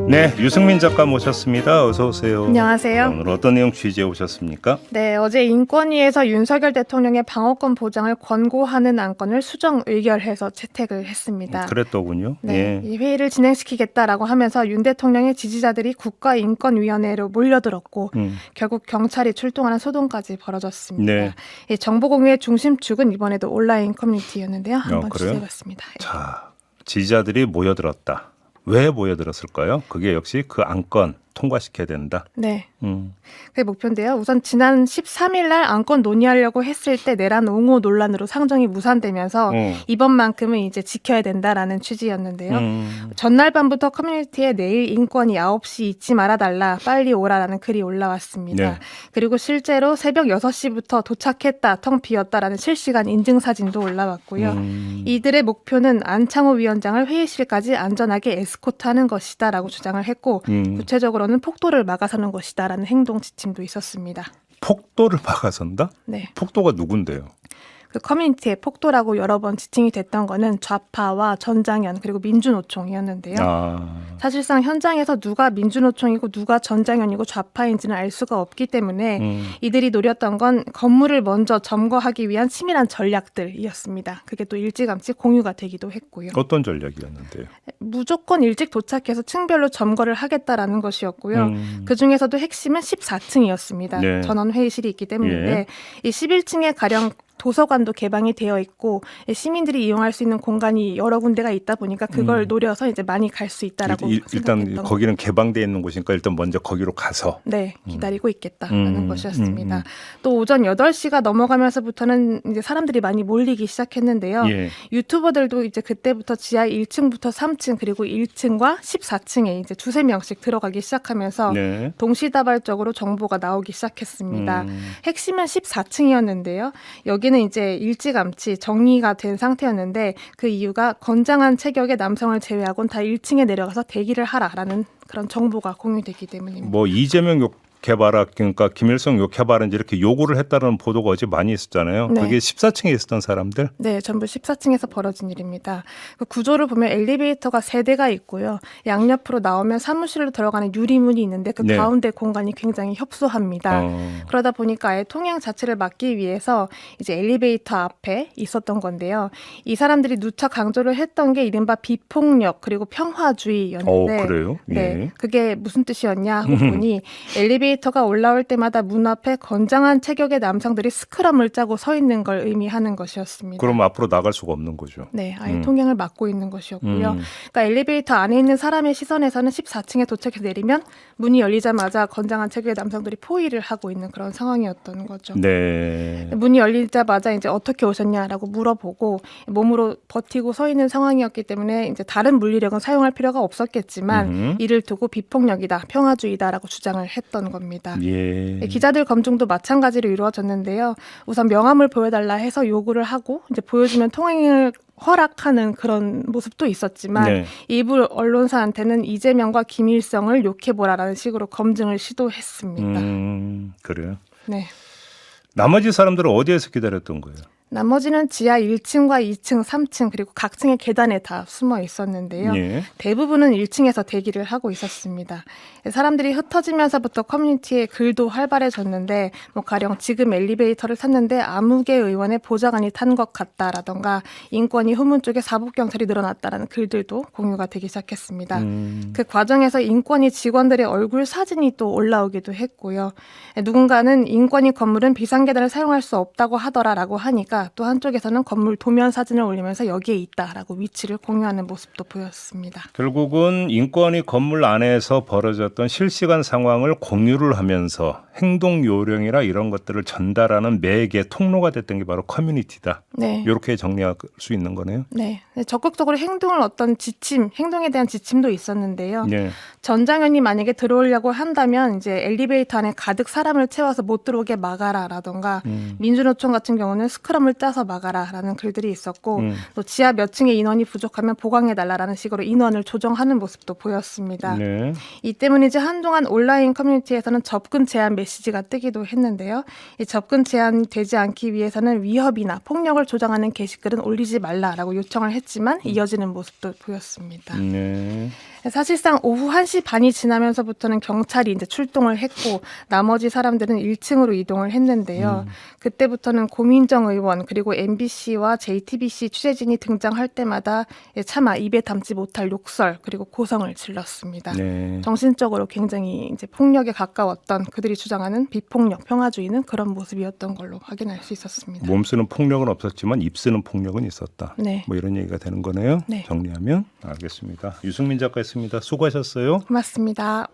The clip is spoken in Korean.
네, 유승민 작가 모셨습니다. 어서 오세요. 안녕하세요. 오늘 어떤 내용 취재해 오셨습니까? 네, 어제 인권위에서 윤석열 대통령의 방어권 보장을 권고하는 안건을 수정 의결해서 채택을 했습니다. 그랬더군요. 네, 예. 이 회의를 진행시키겠다라고 하면서 윤 대통령의 지지자들이 국가인권위원회로 몰려들었고 결국 경찰이 출동하는 소동까지 벌어졌습니다. 네. 이 정보 공유의 중심축은 이번에도 온라인 커뮤니티였는데요. 한번 그래요? 취재해봤습니다. 자, 지지자들이 모여들었다. 왜 모여들었을까요? 그게 역시 그 안건 통과시켜야 된다. 네. 그게 목표인데요. 우선 지난 13일 날 안건 논의하려고 했을 때 내란 옹호 논란으로 상정이 무산되면서 이번만큼은 이제 지켜야 된다라는 취지였는데요. 전날 밤부터 커뮤니티에 내일 인권이 9시 잊지 말아달라, 빨리 오라라는 글이 올라왔습니다. 네. 그리고 실제로 새벽 6시부터 도착했다, 텅 비었다라는 실시간 인증사진도 올라왔고요. 이들의 목표는 안창호 위원장을 회의실까지 안전하게 에스코트하는 것이다라고 주장을 했고 구체적으로는 폭도를 막아서는 것이다라는 행동 지침도 있었습니다. 폭도를 막아선다? 네. 폭도가 누군데요? 그 커뮤니티에 폭도라고 여러 번 지칭이 됐던 거는 좌파와 전장현 그리고 민주노총이었는데요. 사실상 현장에서 누가 민주노총이고 누가 전장현이고 좌파인지는 알 수가 없기 때문에 이들이 노렸던 건 건물을 먼저 점거하기 위한 치밀한 전략들이었습니다. 그게 또 일찌감치 공유가 되기도 했고요. 어떤 전략이었는데요? 무조건 일찍 도착해서 층별로 점거를 하겠다라는 것이었고요. 그중에서도 핵심은 14층이었습니다. 네. 전원 회의실이 있기 때문인데 예. 이 11층에 가령 도서관도 개방이 되어 있고 시민들이 이용할 수 있는 공간이 여러 군데가 있다 보니까 그걸 노려서 이제 많이 갈 수 있다라고 일단 생각했던 거기는 개방되어 있는 곳이니까 일단 먼저 거기로 가서 네, 기다리고 있겠다라는 것이었습니다. 또 오전 8시가 넘어가면서부터는 이제 사람들이 많이 몰리기 시작했는데요. 예. 유튜버들도 이제 그때부터 지하 1층부터 3층 그리고 1층과 14층에 이제 두세 명씩 들어가기 시작하면서 네. 동시다발적으로 정보가 나오기 시작했습니다. 핵심은 14층이었는데요. 여기는 이제 일찌감치 정리가 된 상태였는데 그 이유가 건장한 체격의 남성을 제외하고는 다 1층에 내려가서 대기를 하라라는 그런 정보가 공유되기 때문입니다. 뭐 이재명 욕해봐라, 그러니까 김일성 욕해봐라 이렇게 요구를 했다는 보도가 어제 많이 있었잖아요. 네. 그게 14층에 있었던 사람들? 네, 전부 14층에서 벌어진 일입니다. 그 구조를 보면 엘리베이터가 3대가 있고요. 양옆으로 나오면 사무실로 들어가는 유리문이 있는데 그 네. 가운데 공간이 굉장히 협소합니다. 그러다 보니까 아예 통행 자체를 막기 위해서 이제 엘리베이터 앞에 있었던 건데요. 이 사람들이 누차 강조를 했던 게 이른바 비폭력 그리고 평화주의였는데 그래요? 네, 예. 그게 무슨 뜻이었냐 하고 보니 엘리베이터가 올라올 때마다 문 앞에 건장한 체격의 남성들이 스크럼을 짜고 서 있는 걸 의미하는 것이었습니다. 그럼 앞으로 나갈 수가 없는 거죠. 네, 아예 통행을 막고 있는 것이었고요. 그러니까 엘리베이터 안에 있는 사람의 시선에서는 14층에 도착해서 내리면 문이 열리자마자 건장한 체격의 남성들이 포위를 하고 있는 그런 상황이었던 거죠. 네. 문이 열리자마자 이제 어떻게 오셨냐라고 물어보고 몸으로 버티고 서 있는 상황이었기 때문에 이제 다른 물리력은 사용할 필요가 없었겠지만 이를 두고 비폭력이다, 평화주의다라고 주장을 했던 겁니다. 예. 기자들 검증도 마찬가지로 이루어졌는데요. 우선 명함을 보여달라 해서 요구를 하고 이제 보여주면 통행을 허락하는 그런 모습도 있었지만 네. 일부 언론사한테는 이재명과 김일성을 욕해보라라는 식으로 검증을 시도했습니다. 그래요. 네. 나머지 사람들은 어디에서 기다렸던 거예요? 나머지는 지하 1층과 2층, 3층 그리고 각 층의 계단에 다 숨어 있었는데요. 예. 대부분은 1층에서 대기를 하고 있었습니다. 사람들이 흩어지면서부터 커뮤니티에 글도 활발해졌는데 뭐 가령 지금 엘리베이터를 탔는데 아무개 의원의 보좌관이 탄 것 같다라던가 인권위 후문 쪽에 사법경찰이 늘어났다라는 글들도 공유가 되기 시작했습니다. 그 과정에서 인권위 직원들의 얼굴 사진이 또 올라오기도 했고요. 누군가는 인권위 건물은 비상계단을 사용할 수 없다고 하더라라고 하니까 또 한쪽에서는 건물 도면 사진을 올리면서 여기에 있다라고 위치를 공유하는 모습도 보였습니다. 결국은 인권위 건물 안에서 벌어졌던 실시간 상황을 공유를 하면서 행동 요령이나 이런 것들을 전달하는 매개 통로가 됐던 게 바로 커뮤니티다. 네. 이렇게 정리할 수 있는 거네요. 네. 적극적으로 행동을 어떤 지침, 행동에 대한 지침도 있었는데요. 네. 전장현이 만약에 들어오려고 한다면 이제 엘리베이터 안에 가득 사람을 채워서 못 들어오게 막아라라던가 민주노총 같은 경우는 스크럼을 짜서 막아라라는 글들이 있었고 또 지하 몇 층의 인원이 부족하면 보강해달라라는 식으로 인원을 조정하는 모습도 보였습니다. 네. 이 때문인지 한동안 온라인 커뮤니티에서는 접근 제한 메시지가 뜨기도 했는데요. 이 접근 제한이 되지 않기 위해서는 위협이나 폭력을 조장하는 게시글은 올리지 말라라고 요청을 했지만 이어지는 모습도 보였습니다. 네. 사실상 오후 1시 반이 지나면서부터는 경찰이 이제 출동을 했고 나머지 사람들은 1층으로 이동을 했는데요. 그때부터는 고민정 의원 그리고 MBC와 JTBC 취재진이 등장할 때마다 차마 입에 담지 못할 욕설 그리고 고성을 질렀습니다. 네. 정신적으로 굉장히 이제 폭력에 가까웠던 그들이 주장하는 비폭력 평화주의는 그런 모습이었던 걸로 확인할 수 있었습니다. 몸 쓰는 폭력은 없었지만 입 쓰는 폭력은 있었다. 네. 뭐 이런 얘기가 되는 거네요. 네. 정리하면 알겠습니다. 유승민 작가였습니다. 수고하셨어요. 고맙습니다.